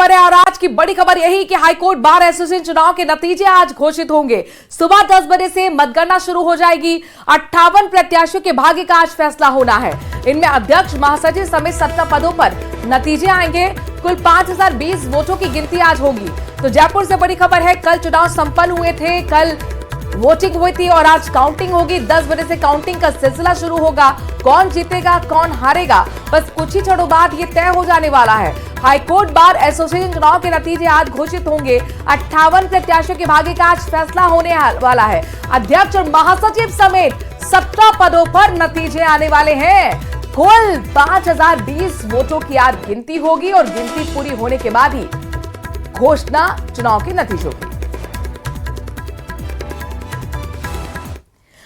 खबर है और आज की बड़ी खबर यही कि हाईकोर्ट बार एसोसिएशन चुनाव के नतीजे आज घोषित होंगे। सुबह 10 बजे से मतगणना शुरू हो जाएगी। 58 प्रत्याशियों के भाग्य का आज फैसला होना है। इनमें अध्यक्ष, महासचिव समेत 17 पदों पर नतीजे आएंगे। कुल 5020 वोटों की गिनती आज होगी। तो जयपुर से बड़ी खबर है, कल चुनाव संपन्न हुए थे, कल वोटिंग हुई थी और आज काउंटिंग होगी। 10 बजे से काउंटिंग का सिलसिला शुरू होगा। कौन जीतेगा, कौन हारेगा, बस कुछ ही क्षणों बाद ये तय हो जाने वाला है। हाईकोर्ट बार एसोसिएशन चुनाव के नतीजे आज घोषित होंगे। 58 प्रत्याशियों के भाग्य का आज फैसला होने वाला है। अध्यक्ष और महासचिव समेत 17 पदों पर नतीजे आने वाले हैं। कुल 5020 वोटों की आज गिनती होगी और गिनती पूरी होने के बाद ही घोषणा चुनाव के नतीजों की।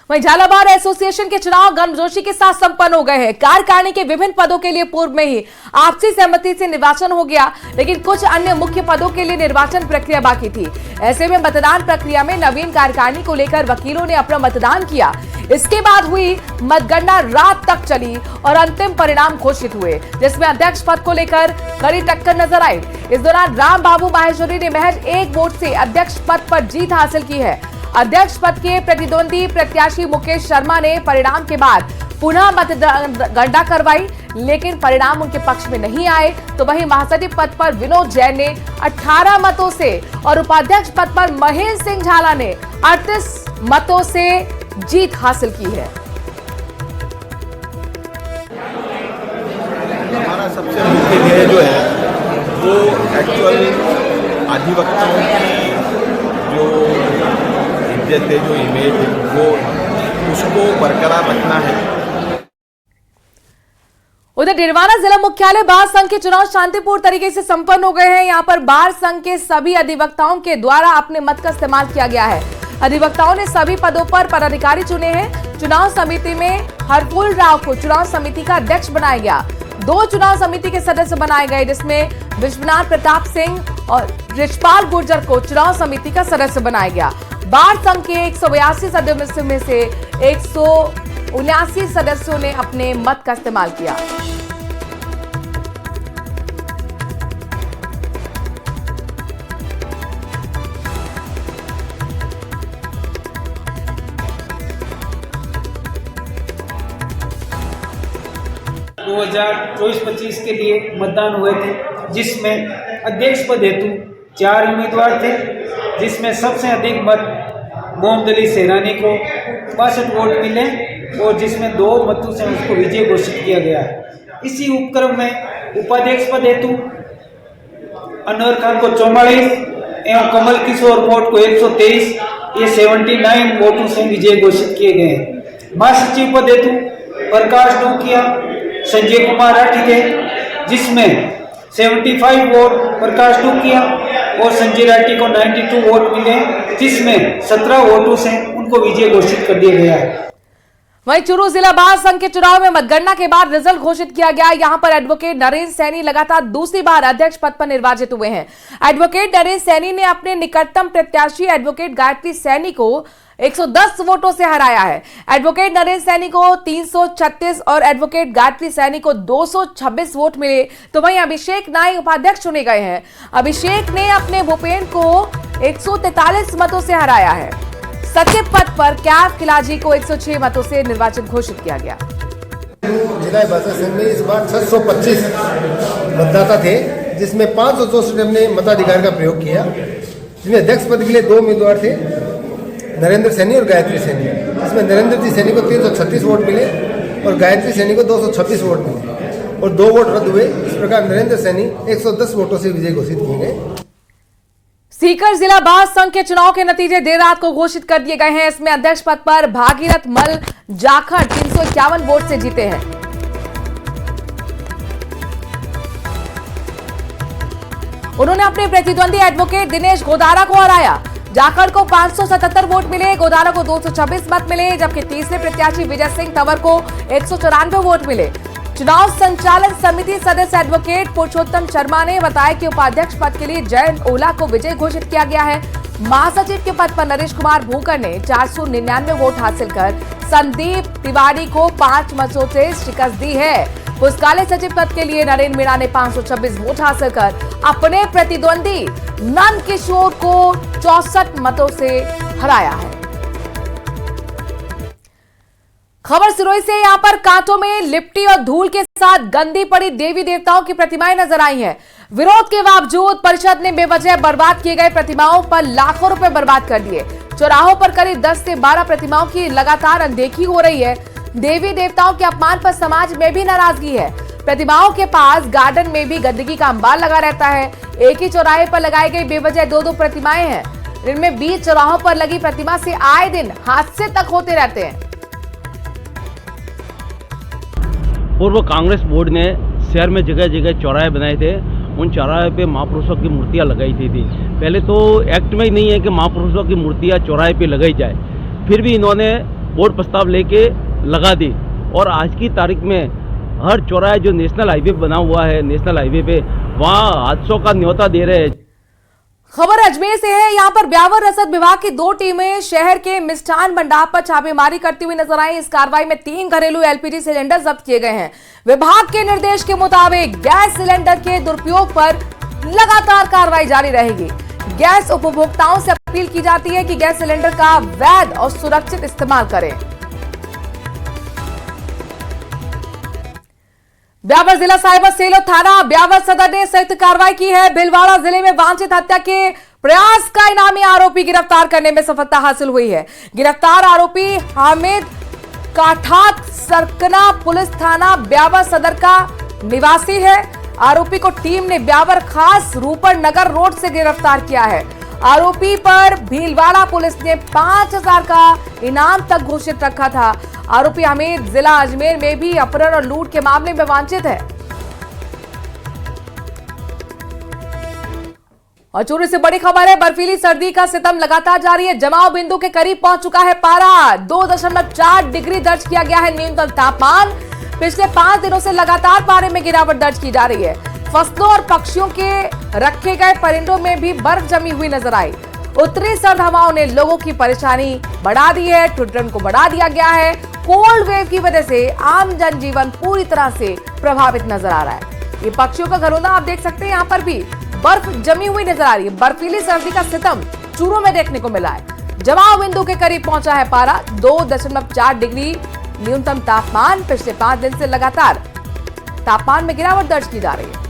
वहीं झालावाड़ एसोसिएशन के चुनाव गर्मजोशी के साथ संपन्न हो गए हैं। कार्यकारिणी के विभिन्न पदों के लिए पूर्व में ही आपसी सहमति से निर्वाचन हो गया, लेकिन कुछ अन्य मुख्य पदों के लिए निर्वाचन प्रक्रिया बाकी थी। ऐसे में मतदान प्रक्रिया में नवीन कार्यकारिणी को लेकर वकीलों ने अपना मतदान किया। इसके बाद हुई मतगणना रात तक चली और अंतिम परिणाम घोषित हुए, जिसमें अध्यक्ष पद को लेकर कड़ी टक्कर नजर आई। इस दौरान राम बाबू माहेश्वरी ने महज 1 वोट से अध्यक्ष पद पर जीत हासिल की है। अध्यक्ष पद के प्रतिद्वंदी प्रत्याशी मुकेश शर्मा ने परिणाम के बाद पुनः मतगणना करवाई, लेकिन परिणाम उनके पक्ष में नहीं आए। तो वहीं महासचिव पद पर विनोद जैन ने 18 मतों से और उपाध्यक्ष पद पर महेंद्र सिंह झाला ने 38 मतों से जीत हासिल की है। हमारा सबसे मुख्य ध्येय जो है वो एक्चुअल अधिवक्ताओं की जो इज्जत है, जो इमेज है, वो उसको बरकरार रखना है। उधर डिडवाना जिला मुख्यालय बार संघ के चुनाव शांतिपूर्ण तरीके से संपन्न हो गए हैं। यहाँ पर बार संघ के सभी अधिवक्ताओं के द्वारा अपने मत का इस्तेमाल किया गया है। अधिवक्ताओं ने सभी पदों पर पदाधिकारी चुने हैं। चुनाव समिति में हरफूल राव को चुनाव समिति का अध्यक्ष बनाया गया। 2 चुनाव समिति के सदस्य बनाए गए, जिसमें विश्वनाथ प्रताप सिंह और रिचपाल गुर्जर को चुनाव समिति का सदस्य बनाया गया। बार संघ के 182 सदस्यों में से 179 सदस्यों ने अपने मत का इस्तेमाल किया। दो 2024-25 के लिए मतदान हुए थे, जिसमें अध्यक्ष पद हेतु 4 उम्मीदवार थे, जिसमें सबसे अधिक मत मोहम्मद अली सेरानी को 62 वोट मिले और जिसमें 2 मतों से उसको विजय घोषित किया गया है। इसी उपक्रम में उपाध्यक्ष पद हेतु अनवर खान को 44 एवं कमल किशोर मोट को 123, ये 79 वोटों से विजय घोषित किए गए हैं। महासचिव पद हेतु प्रकाश डोकिया, संजय कुमार राठी थे, जिसमें 75 वोट प्रकाश डोकिया और संजय राठी को 92 वोट मिले, जिसमें 17 वोटों से उनको विजय घोषित कर दिया गया है। वहीं चूरू जिला बार संघ के चुनाव में मतगणना के बाद रिजल्ट घोषित किया गया। यहां पर एडवोकेट नरेंद्र सैनी लगातार दूसरी बार अध्यक्ष पद पर निर्वाचित हुए हैं। एडवोकेट नरेंद्र सैनी ने अपने निकटतम प्रत्याशी एडवोकेट गायत्री सैनी को 110 वोटों से हराया है। एडवोकेट नरेंद्र सैनी को 336 और एडवोकेट गायत्री सैनी को 226 वोट मिले। तो वहीं अभिषेक नाई उपाध्यक्ष चुने गए हैं। अभिषेक ने अपने भूपेन को 143 मतों से हराया है। सचिव पद पर कैफ खिलाजी को 106 मतों से निर्वाचित घोषित किया गया। जिला भाषा संघ में इस बार 625 मतदाता थे, जिसमें 564 ने अपने मताधिकार का प्रयोग किया। जिसमें अध्यक्ष पद के लिए 2 उम्मीदवार थे, नरेंद्र सैनी और गायत्री सैनी, जिसमें नरेंद्र जी सैनी को 336 वोट मिले और गायत्री सैनी को 226 वोट मिले और 2 वोट रद्द हुए। इस प्रकार नरेंद्र सैनी 110 वोटों से विजय घोषित किए गए। सीकर जिला बार संघ के चुनाव के नतीजे देर रात को घोषित कर दिए गए हैं। इसमें अध्यक्ष पद पर भागीरथ मल जाखड़ 351 वोट से जीते हैं। उन्होंने अपने प्रतिद्वंदी एडवोकेट दिनेश गोदारा को हराया। जाखड़ को 577 वोट मिले, गोदारा को 226 मत मिले, जबकि तीसरे प्रत्याशी विजय सिंह तंवर को 194 वोट मिले। चुनाव संचालन समिति सदस्य एडवोकेट पुरुषोत्तम शर्मा ने बताया कि उपाध्यक्ष पद के लिए जयंत ओला को विजय घोषित किया गया है। महासचिव के पद पर नरेश कुमार भूकर ने 499 वोट हासिल कर संदीप तिवारी को 5 मतों से शिकस्त दी है। पुस्तकालय सचिव पद के लिए नरेंद्र मीणा ने 526 वोट हासिल कर अपने प्रतिद्वंदी नंद किशोर को 64 मतों से हराया है। खबर सिरोही से, यहां पर कांटों में लिपटी और धूल के साथ गंदी पड़ी देवी देवताओं की प्रतिमाएं नजर आई हैं। विरोध के बावजूद परिषद ने बेवजह बर्बाद किए गए प्रतिमाओं पर लाखों रुपए बर्बाद कर दिए। चौराहों पर करीब 10 से 12 प्रतिमाओं की लगातार अनदेखी हो रही है। देवी देवताओं के अपमान पर समाज में भी नाराजगी है। प्रतिमाओं के पास गार्डन में भी गंदगी का अंबार लगा रहता है। एक ही चौराहे पर लगाई गई बेवजह 2-2 प्रतिमाएं हैं। इनमें 20 चौराहों पर लगी प्रतिमा से आए दिन हादसे तक होते रहते हैं। पूर्व कांग्रेस बोर्ड ने शहर में जगह जगह चौराहे बनाए थे। उन चौराहे पे महापुरुषों की मूर्तियां लगाई थी। पहले तो एक्ट में ही नहीं है कि महापुरुषों की मूर्तियां चौराहे पे लगाई जाए, फिर भी इन्होंने बोर्ड प्रस्ताव लेके लगा दी। और आज की तारीख में हर चौराहे जो नेशनल हाईवे बना हुआ है, नेशनल हाईवे पे वहाँ हादसों का न्योता दे रहे हैं। खबर अजमेर से है। यहां पर ब्यावर रसद विभाग की 2 टीमें शहर के मिष्ठान भंडार पर छापेमारी करती हुई नजर आई। इस कार्रवाई में 3 घरेलू एलपीजी सिलेंडर जब्त किए गए हैं। विभाग के निर्देश के मुताबिक गैस सिलेंडर के दुरुपयोग पर लगातार कार्रवाई जारी रहेगी। गैस उपभोक्ताओं से अपील की जाती है कि गैस सिलेंडर का वैध और सुरक्षित इस्तेमाल करें। ब्यावर जिला साइबर सेल और थाना ब्यावर सदर ने संयुक्त कार्रवाई की है। भीलवाड़ा जिले में वांछित हत्या के प्रयास का इनामी आरोपी गिरफ्तार करने में सफलता हासिल हुई है। गिरफ्तार आरोपी हामिद काठात सरकना पुलिस थाना ब्यावर सदर का निवासी है। आरोपी को टीम ने ब्यावर खास रूपर नगर रोड से गिरफ्तार किया है। आरोपी पर भीलवाड़ा पुलिस ने 5000 का इनाम तक घोषित रखा था। आरोपी हामिद जिला अजमेर में भी अपहरण और लूट के मामले में वांछित है। और चोरी से बड़ी खबर है। बर्फीली सर्दी का सितम लगातार जारी है। जमाव बिंदु के करीब पहुंच चुका है पारा। 2.4 डिग्री दर्ज किया गया है न्यूनतम तापमान। पिछले 5 दिनों से लगातार पारे में गिरावट दर्ज की जा रही है। फसलों और पक्षियों के रखे गए परिंदों में भी बर्फ जमी हुई नजर आई। उत्तरी सर्द हवाओं ने लोगों की परेशानी बढ़ा दी है। ठुड्रन को बढ़ा दिया गया है। कोल्ड वेव की वजह से आम जनजीवन पूरी तरह से प्रभावित नजर आ रहा है। ये पक्षियों का घरौंदा आप देख सकते हैं। यहाँ पर भी बर्फ जमी हुई नजर आ रही है। बर्फीली सर्दी का सितम चूरों में देखने को मिला है। जमाव बिंदु के करीब पहुंचा है पारा। 2.4 डिग्री न्यूनतम तापमान। पिछले 5 दिन से लगातार तापमान में गिरावट दर्ज की जा रही है।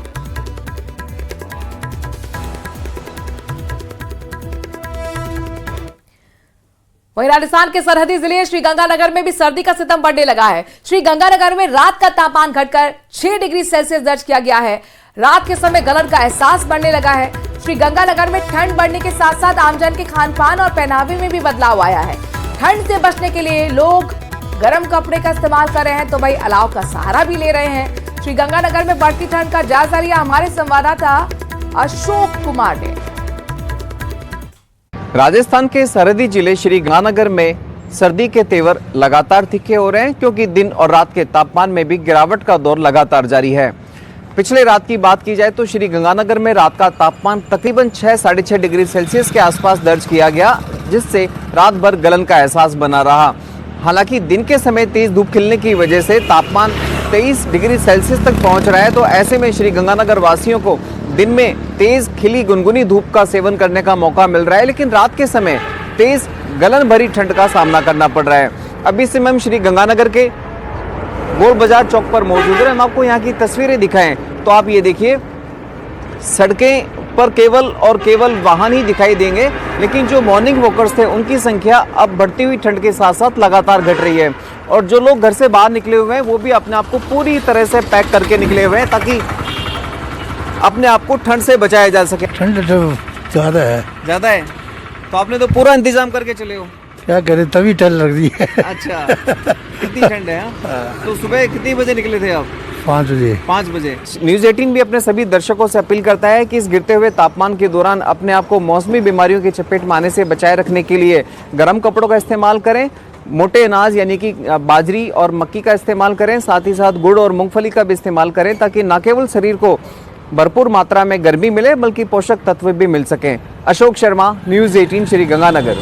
वहीं राजस्थान के सरहदी जिले श्रीगंगानगर में भी सर्दी का सितम बढ़ने लगा है। श्रीगंगानगर में रात का तापमान घटकर 6 डिग्री सेल्सियस दर्ज किया गया है। रात के समय गलन का एहसास बढ़ने लगा है। श्रीगंगानगर में ठंड बढ़ने के साथ साथ आमजन के खान पान और पहनावे में भी बदलाव आया है। ठंड से बचने के लिए लोग गर्म कपड़े का इस्तेमाल कर रहे हैं तो भाई अलाव का सहारा भी ले रहे हैं। श्रीगंगानगर में बढ़ती ठंड का जायजा लिया हमारे संवाददाता अशोक कुमार ने। राजस्थान के सरहदी जिले श्रीगंगानगर में सर्दी के तेवर लगातार तीखे हो रहे हैं, क्योंकि दिन और रात के तापमान में भी गिरावट का दौर लगातार जारी है। पिछले रात की बात की जाए तो श्रीगंगानगर में रात का तापमान तकरीबन 6-6.5 डिग्री सेल्सियस के आसपास दर्ज किया गया, जिससे रात भर गलन का एहसास बना रहा। हालांकि दिन के समय तेज धूप खिलने की वजह से तापमान 23 डिग्री सेल्सियस तक पहुंच रहा है। तो ऐसे में श्रीगंगानगर वासियों को दिन में तेज खिली गुनगुनी धूप का सेवन करने का मौका मिल रहा है, लेकिन रात के समय तेज गलन भरी ठंड का सामना करना पड़ रहा है। अभी से हम श्रीगंगानगर के गोल बाजार चौक पर मौजूद है। हम आपको यहाँ की तस्वीरें दिखाएं तो आप ये देखिए, सड़कें पर केवल और केवल वाहन ही दिखाई देंगे, लेकिन जो मॉर्निंग वॉकर्स थे उनकी संख्या अब बढ़ती हुई ठंड के साथ साथ लगातार घट रही है। और जो लोग घर से बाहर निकले हुए हैं वो भी अपने आप को पूरी तरह से पैक करके निकले हुए हैं, ताकि अपने आप को ठंड से बचाया जा सके। ठंड तो ज़्यादा है तो आपने तो पूरा इंतजाम करके चले हो। क्या करें, तभी ठंड लग रही है। अच्छा, कितनी ठंड है। तो सुबह कितने बजे निकले थे आप? 5 बजे। न्यूज़ 18 भी अपने सभी दर्शकों से अपील करता है कि इस गिरते हुए तापमान के दौरान अपने आप को मौसमी बीमारियों की चपेट में आने से बचाए रखने के लिए गर्म कपड़ों का इस्तेमाल करें, मोटे अनाज यानी कि बाजरी और मक्की का इस्तेमाल करें, साथ ही साथ गुड़ और मूंगफली का भी इस्तेमाल करें, ताकि न केवल शरीर को भरपूर मात्रा में गर्मी मिले बल्कि पोषक तत्व भी मिल सकें। अशोक शर्मा, न्यूज़ 18 श्रीगंगानगर।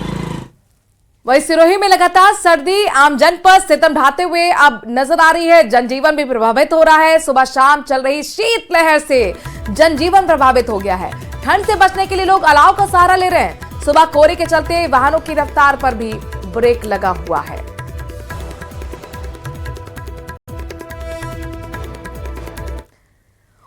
वहीं सिरोही में लगातार सर्दी आमजन पर सितम ढाते हुए अब नजर आ रही है। जनजीवन भी प्रभावित हो रहा है। सुबह शाम चल रही शीतलहर से जनजीवन प्रभावित हो गया है। ठंड से बचने के लिए लोग अलाव का सहारा ले रहे हैं। सुबह कोहरे के चलते वाहनों की रफ्तार पर भी ब्रेक लगा हुआ है।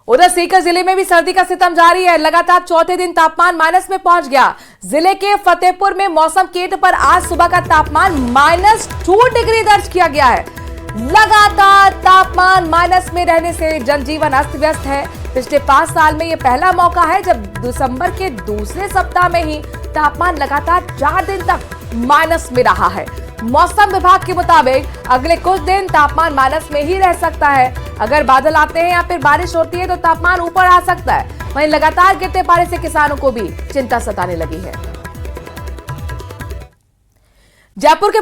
उधर सीकर जिले में भी सर्दी का सितम जारी है। लगातार चौथे दिन तापमान माइनस में पहुंच गया। जिले के फतेहपुर में मौसम केंद्र पर आज सुबह का तापमान -2 डिग्री दर्ज किया गया है। लगातार तापमान माइनस में रहने से जनजीवन अस्त व्यस्त है। पिछले 5 साल में यह पहला मौका है जब दिसंबर के दूसरे सप्ताह में ही तापमान लगातार 4 दिन तक माइनस में रहा है। मौसम विभाग के मुताबिक अगले कुछ दिन तापमान माइनस में ही रह सकता है। अगर बादल आते हैं या फिर बारिश होती है तो तापमान ऊपर आ सकता है। वहीं लगातार गिरते पारे से किसानों को भी चिंता सताने लगी है। जयपुर के